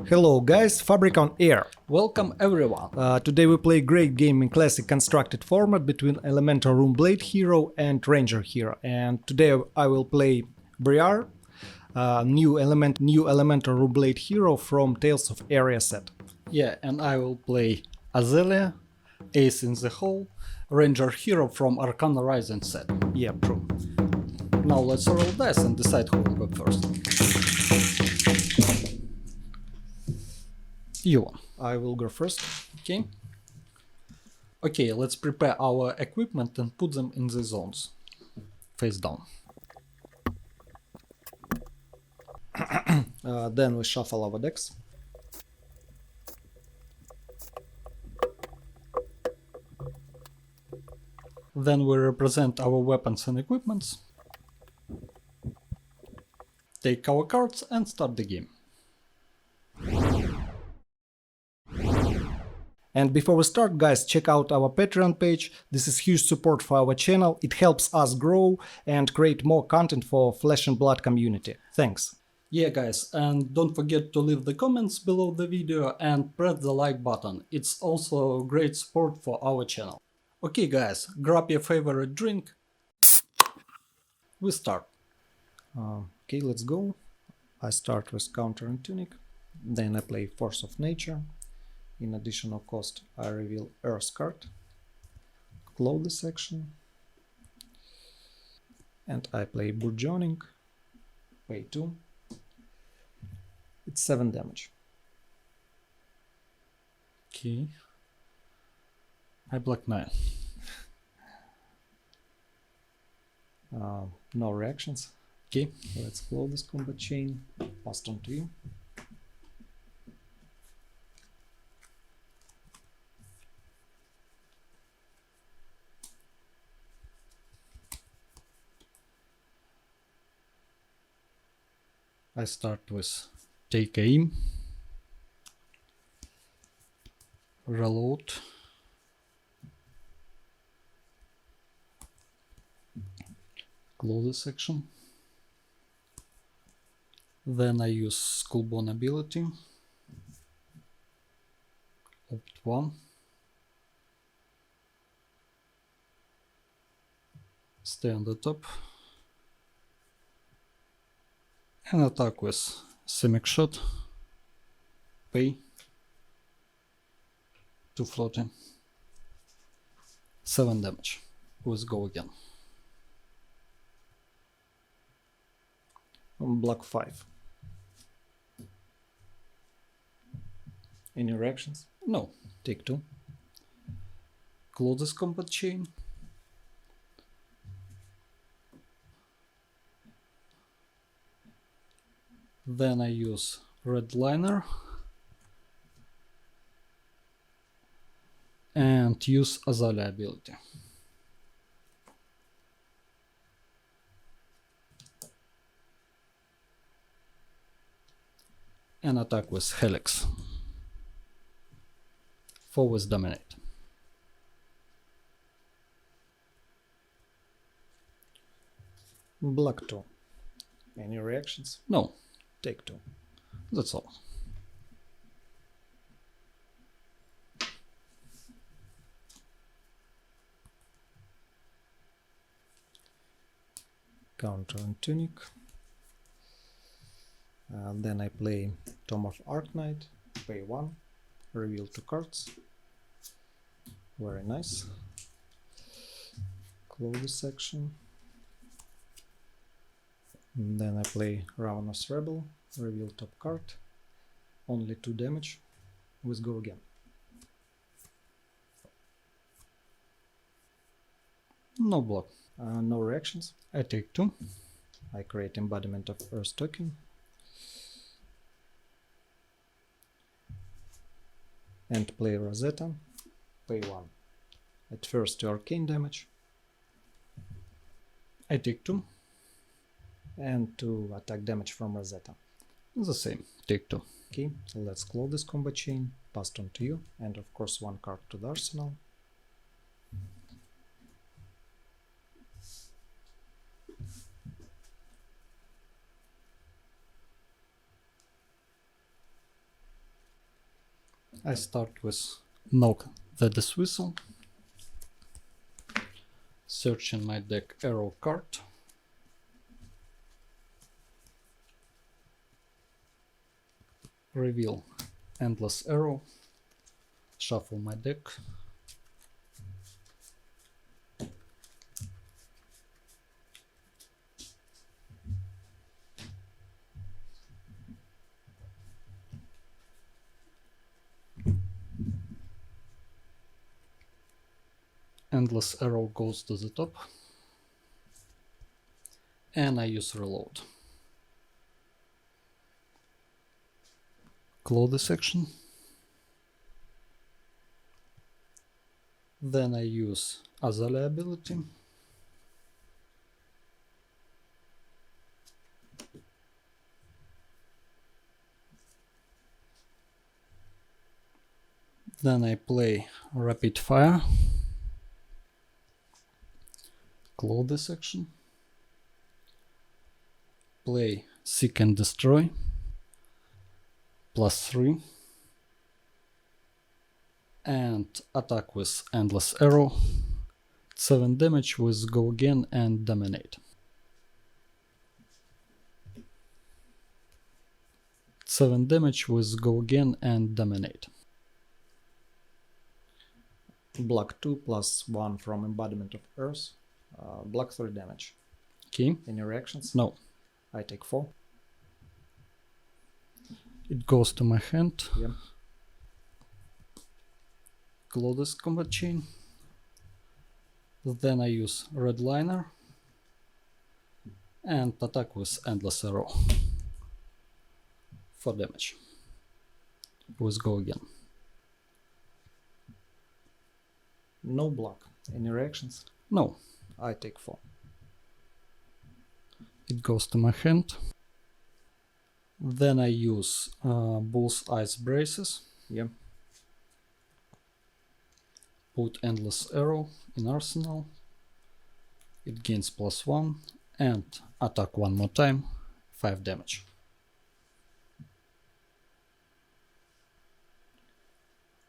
Hello guys, Fabric on air. Welcome everyone. Today we play a great game in classic constructed format between Elemental Room Blade Hero and Ranger Hero. And today I will play Briar, new Elemental Room Blade Hero from Tales of Aria set. Yeah, and I will play Azalea, Ace in the Hole, Ranger Hero from Arcana Rising set. Yeah, true. Now let's roll dice and decide who will go first. You. I will go first. Okay. Okay, let's prepare our equipment and put them in the zones. Face down. Then we shuffle our decks. Then we represent our weapons and equipments. Take our cards and start the game. And before we start, guys, check out our Patreon page. This is huge support for our channel. It helps us grow and create more content for Flesh and Blood community. Thanks. Yeah guys, and don't forget to leave the comments below the video and press the like button. It's also great support for our channel. Okay guys, grab your favorite drink. We start. Okay, let's go. I start with Counter and Tunic. Then I play Force of Nature. In additional cost, I reveal Earth card. Close the section. And I play Burgeoning. Pay 2. It's 7 damage. Okay. I block 9. No reactions. Okay. Let's close this combat chain. Passed on to you. I start with take aim, reload, close the section. Then I use Skullbone ability, opt 1, stay on the top, and attack with Simic Shot, pay, 2 floating, 7 damage. Let's go again. Block 5. Any reactions? No. Take 2. Close this combat chain. Then I use Red Liner and use Azalea ability. And attack with Helix. 4 with Dominate. Block 2. Any reactions? No. Take 2. That's all. Counter and Tunic. Then I play Tome of Arknight. Pay 1. Reveal 2 cards. Very nice. Close the section. And then I play Ravenous Rebel. Reveal top card. Only 2 damage. Let's go again. No block. No reactions. I take 2. I create embodiment of Earth token. And play Rosetta. Pay 1. At first 2 arcane damage. I take 2. And 2 attack damage from Rosetta. The same. Take 2. Okay, so let's close this combat chain. Passed on to you. And of course 1 card to the arsenal. I start with knock the dismissal, search in my deck arrow card, reveal endless arrow, shuffle my deck, endless arrow goes to the top, and I use reload. Close the section. Then I use Azalea ability. Then I play Rapid Fire. Close the section. Play Seek and Destroy. +3. And attack with Endless Arrow. 7 damage with Go Again and Dominate. 7 damage with Go Again and Dominate. Block 2 +1 from Embodiment of Earth. Block 3 damage. Okay. Any reactions? No. I take 4. It goes to my hand. Yeah. Close this combat chain. Then I use Red Liner and attack with Endless Arrow for damage. With Go Again. No block. Any reactions? No. I take 4. It goes to my hand. Then I use Bull's Eyes Braces. Yeah. Put Endless Arrow in arsenal. It gains +1 and attack one more time. 5 damage.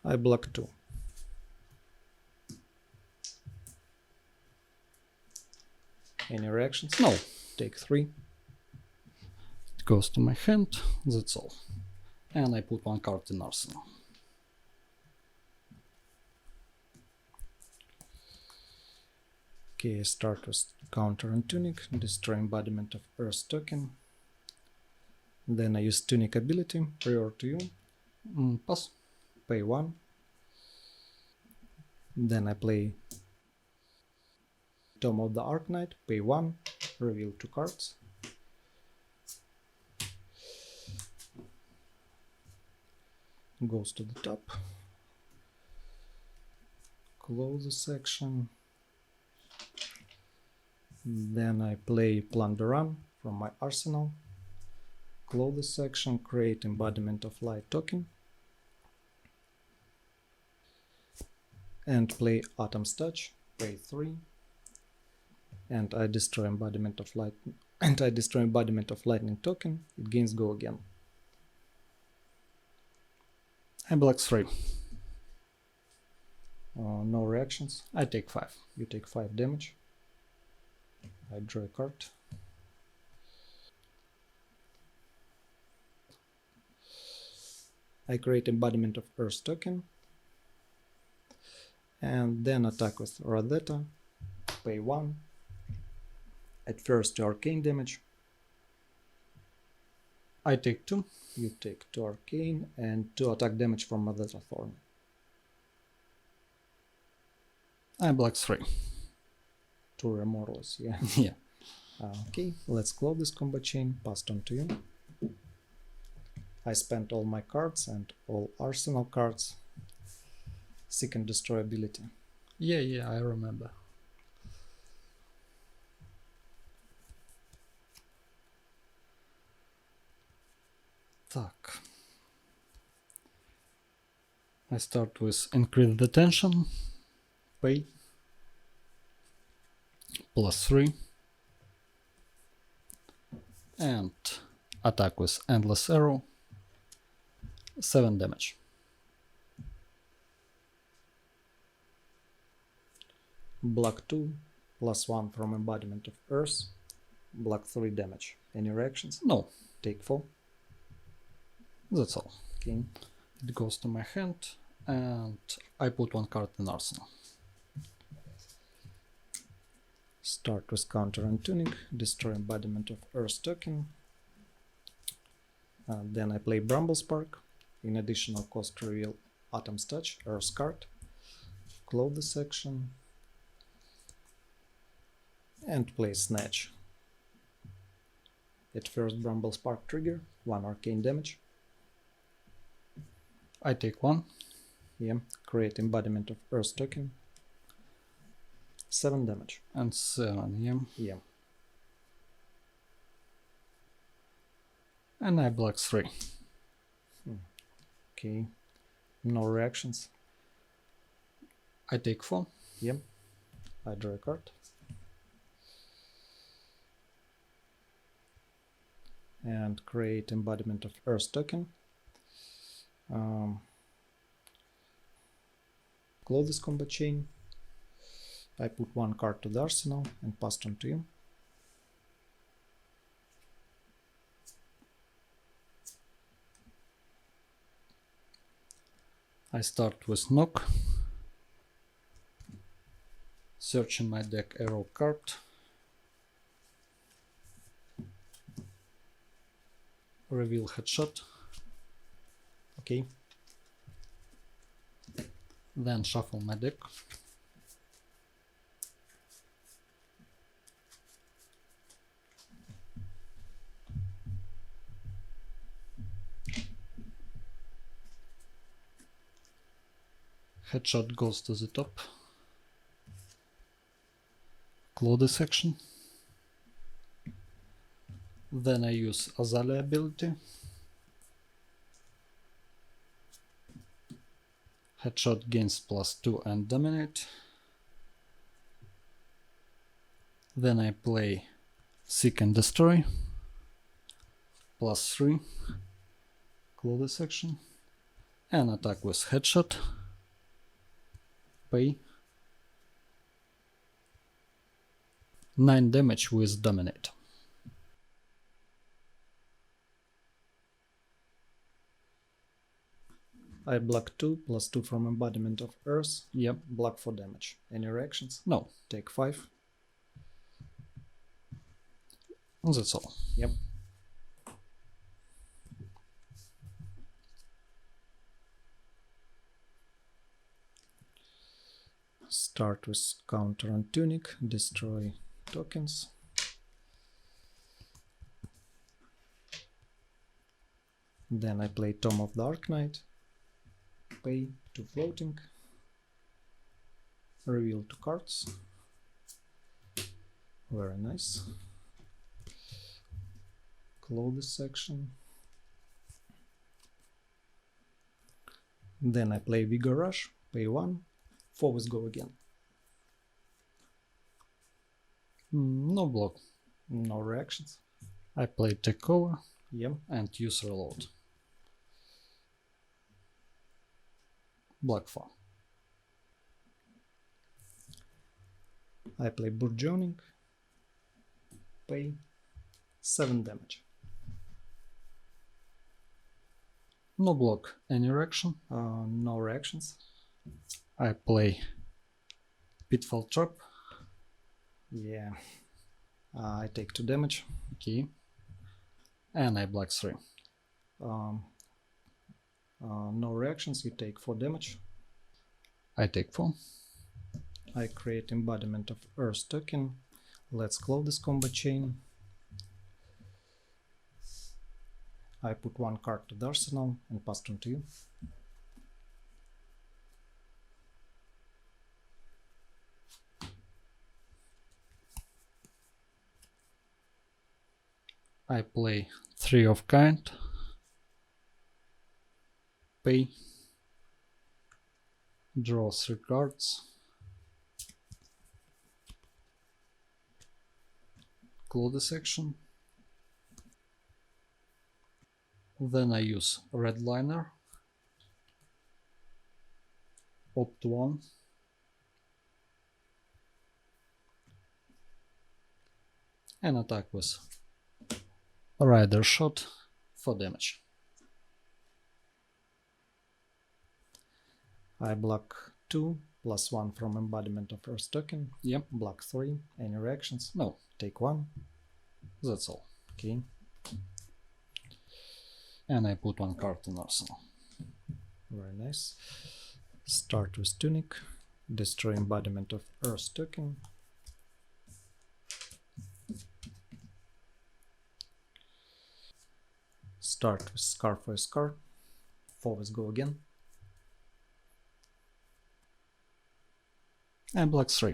I block 2. Any reactions? No. Take 3. It goes to my hand. That's all. And I put one card in arsenal. Okay, start with Counter and Tunic, destroy Embodiment of Earth token. Then I use Tunic ability, prior to you, Pass. pay 1. Then I play Tome of the Arknight, pay 1, reveal 2 cards. Goes to the top. Close the section. Then I play Plunder Run from my arsenal. Close the section, create Embodiment of Light token. And play Atom's Touch, pay 3. And I destroy Embodiment of Light and I destroy Embodiment of Lightning token. It gains Go Again. I block 3. No reactions. I take 5. You take 5 damage. I draw a card. I create Embodiment of Earth token. And then attack with Rosetta. Pay 1. At first 2 arcane damage. I take 2. You take 2 arcane and 2 attack damage from Rosetta Thorn. I block 3. 2 Remoreless, yeah. Yeah. Okay, let's close this combat chain. Passed on to you. I spent all my cards and all arsenal cards. Seek and Destroy ability. Yeah, I remember. Так. I start with increase the tension, pay, +3, and attack with Endless Arrow, 7 damage. Block 2, +1 from embodiment of Earth. Block 3 damage. Any reactions? No, Take 4. that's all. Okay. It goes to my hand and I put one card in arsenal. Start with counter and tuning, destroy embodiment of Earth token. Then I play Bramble Spark. In additional cost, reveal Atom's Touch, Earth card. Close the section. And play Snatch. At first Bramble Spark trigger, 1 arcane damage. I take 1. Yeah, create embodiment of Earth token. 7 damage. And 7, yeah. Yeah. And I block 3. Okay. No reactions. I take 4. Yeah. I draw a card. And create embodiment of Earth token. Close this combat chain. I put 1 card to the arsenal and pass on to you. I start with knock. Search in my deck arrow card. Reveal headshot. Okay. Then shuffle my deck. Headshot goes to the top. Close the section. Then I use Azalea ability. Headshot gains +2 and dominate. Then I play Seek and Destroy. +3. Close the section. And attack with headshot. Pay. 9 damage with dominate. I block 2, +2 from embodiment of Earth. Yep. Block 4 damage. Any reactions? No. Take 5. That's all. Yep. Start with counter and tunic, destroy tokens. Then I play Tome of the Arknight, pay 2 floating, reveal 2 cards. Very nice. Close this section. Then I play Vigor Rush, pay 1, forwards go again. No block. No reactions. I play Takeover Yep. and use Reload. Block 4. I play Burgeoning, pay 7 damage. No block. Any reaction. No reactions. I play Pitfall Trap. Yeah. I take 2 damage. Okay. And I block 3. No reactions, you take 4 damage. I take 4. I create embodiment of Earth token. Let's close this combat chain. I put 1 card to the arsenal and pass it on to you. I play 3 of kind. Pay. Draw 3 cards. Close the section. Then I use Red Liner. Opt 1. and attack with Rider Shot for damage. I block 2, +1 from embodiment of Earth token. Yep. Block 3. Any reactions? No. Take 1. That's all. Okay. And I put 1 card in arsenal. Very nice. Start with Tunic. Destroy embodiment of Earth token. Start with Scar for a Scar. Forwards go again. And block 3.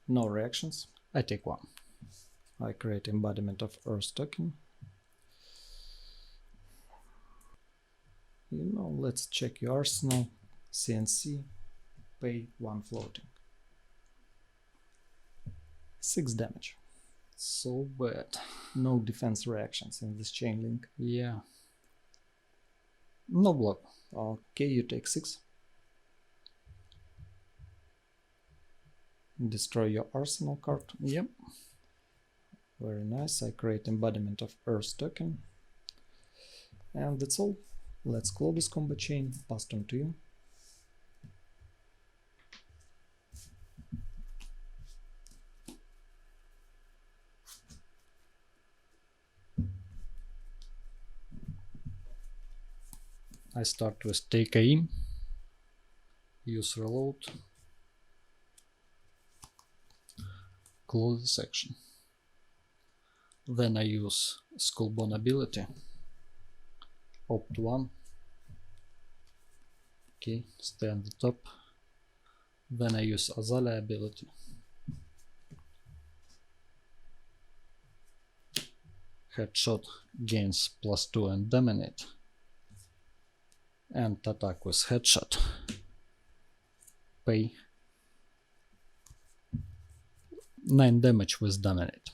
No reactions. I take 1. I create embodiment of Earth token. Let's check your arsenal. CNC. Pay 1 floating. 6 damage. So bad. No defense reactions in this chain link. Yeah. No block. Okay, you take 6. Destroy your arsenal card. Yep. Very nice. I create embodiment of Earth token. And that's all. Let's close this combo chain. Passed on to you. I start with take aim, use reload, close the section. Then I use Skullbone ability, opt 1, okay, stay on the top. Then I use Azalea ability, headshot gains +2 and dominate, and attack with headshot, pay 9 damage with dominate.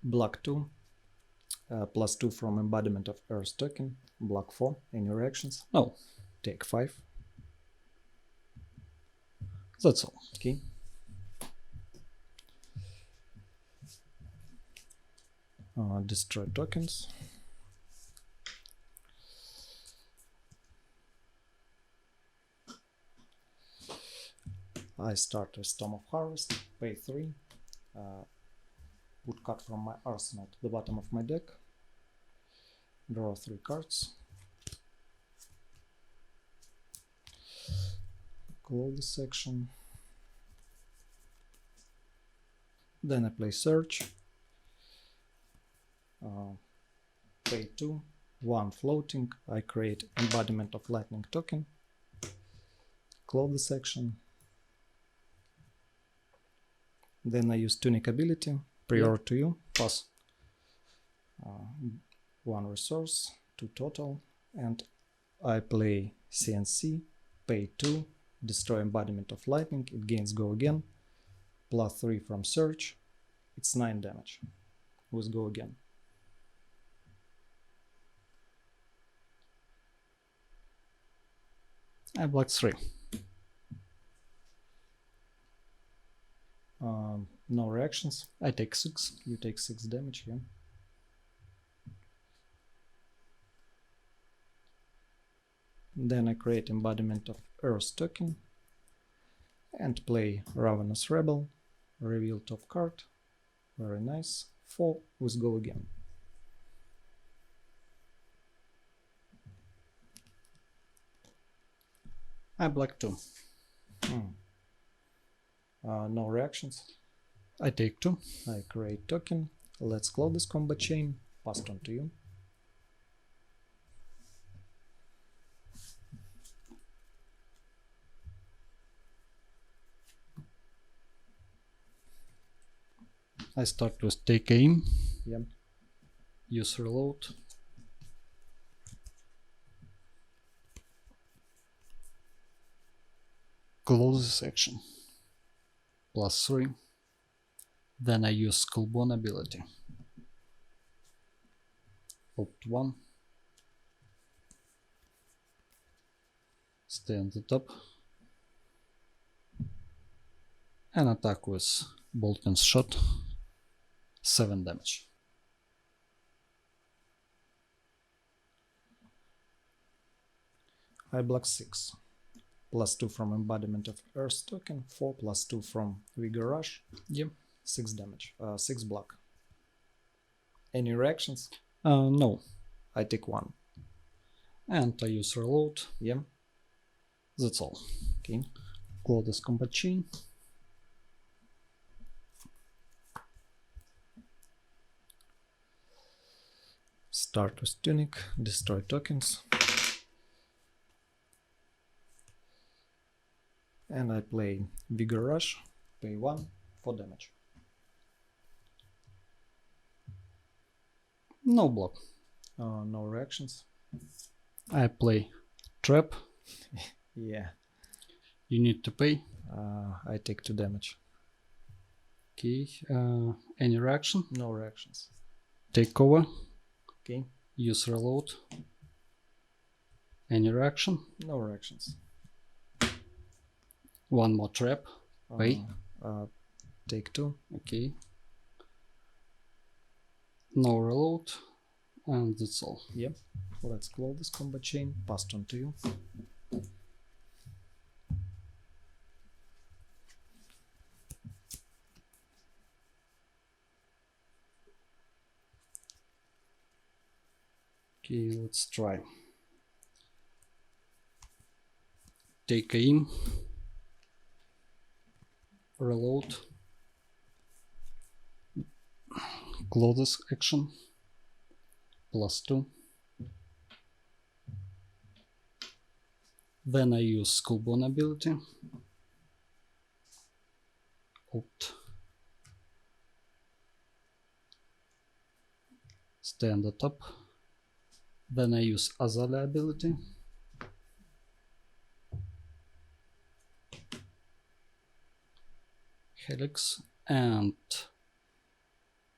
Block 2. +2 from embodiment of Earth token. Block 4. Any reactions? No. Take 5. That's all. Okay. Destroy tokens. I start with Storm of Harvest, pay 3, put card from my arsenal to the bottom of my deck, draw 3 cards, close the section, then I play Search, pay 2, 1 floating, I create embodiment of lightning token, close the section. Then I use Tunic ability, prior to you, Pass. 1 resource, 2 total, and I play CNC, pay 2, destroy embodiment of lightning, it gains go again, +3 from search, it's 9 damage, with go again. I block 3. No reactions. I take 6. You take 6 damage, yeah. Then I create embodiment of Earth token and play Ravenous Rebel, reveal top card, very nice, 4 with go again. I block 2. No reactions. I take 2. I create token. Let's close this combo chain. Passed on to you. I start with take aim, Yep. use reload, close the section, +3. Then I use Skullbone ability, opt 1, Stay on the top. And attack with Bolton's shot. 7 damage. I block 6. +2 from embodiment of Earth token, 4 +2 from Vigor Rush. Yep. 6 damage. 6 block. Any reactions? No. I take 1. And I use reload. Yeah. That's all. Okay. Close this combat chain. Start with Tunic, destroy tokens. And I play Vigor Rush, pay 1 for damage. No block. No reactions. I play Trap. Yeah. You need to pay. I take 2 damage. Okay. Any reaction? No reactions. Take cover. Okay. Use reload. Any reaction? No reactions. 1 more trap. Pay. Take 2. Okay. No reload. And that's all. Yep. Let's close this combat chain. Passed on to you. Okay, let's try. Take aim. Reload. Close this action. +2. Then I use Skullbone ability. Opt. Stay on the top. Then I use Azalea ability. Helix and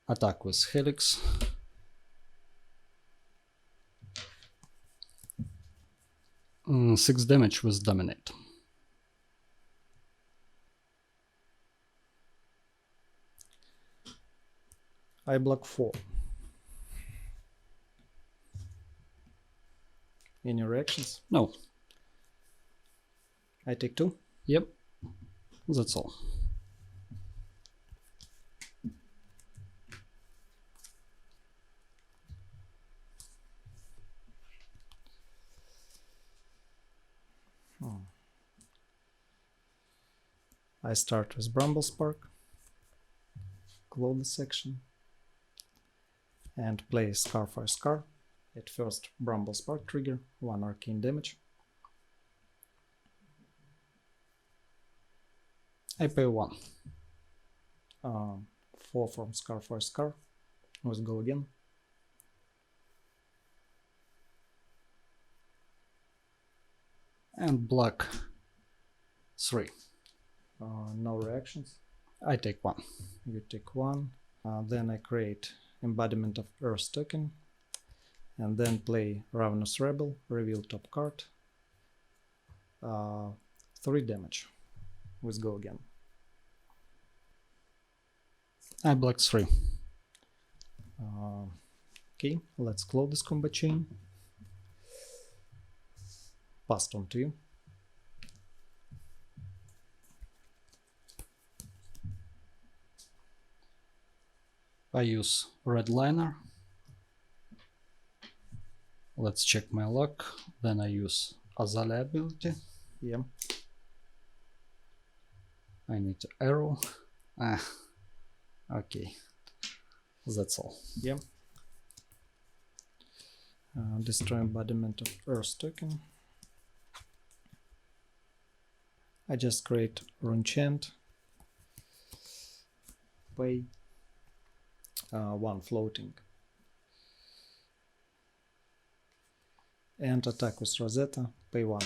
attack with Helix. Mm, 6 damage with Dominate. I block 4. Any reactions? No. I take 2. Yep. That's all. I start with Bramble Spark, close the section, and play Scarfire Scar. At first, Bramble Spark trigger, 1 arcane damage. I pay 1. 4 from Scarfire Scar. Let's go again. And block 3. No reactions. I take 1. You take 1. Then I create Embodiment of Earth token. And then play Ravenous Rebel, reveal top card. 3 damage. Let's go again. I block 3. Okay, let's close this combat chain. Passed on to you. I use Red Liner. Let's check my luck. Then I use Azalea ability. Yeah. I need to arrow. Okay. That's all. Yeah. Destroy embodiment of Earth token. I just create Runechant. Pay 1 floating. And attack with Rosetta. Pay 1.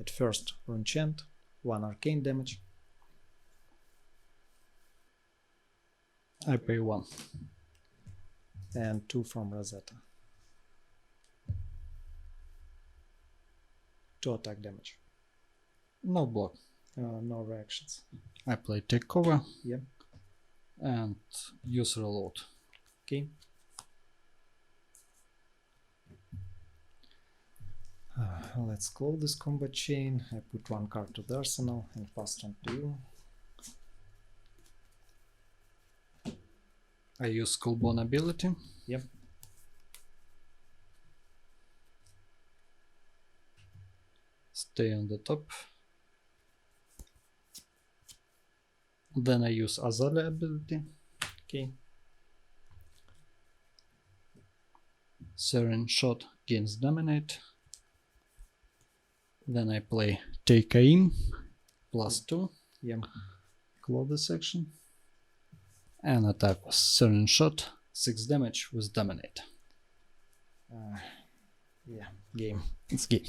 At first, Runechant, 1 arcane damage. I pay 1. And 2 from Rosetta. 2 attack damage. No block. No reactions. I play take cover Yep. and use reload. Okay. Let's close this combat chain. I put one card to the arsenal and pass turn to you. I use Skullbone ability. Yep. Stay on the top. Then I use Azalea ability. Okay. Siren Shot gains Dominate. Then I play Take Aim +2. Yep. Close the section. And attack with Siren Shot, 6 damage with Dominate. Yeah. Game. It's game.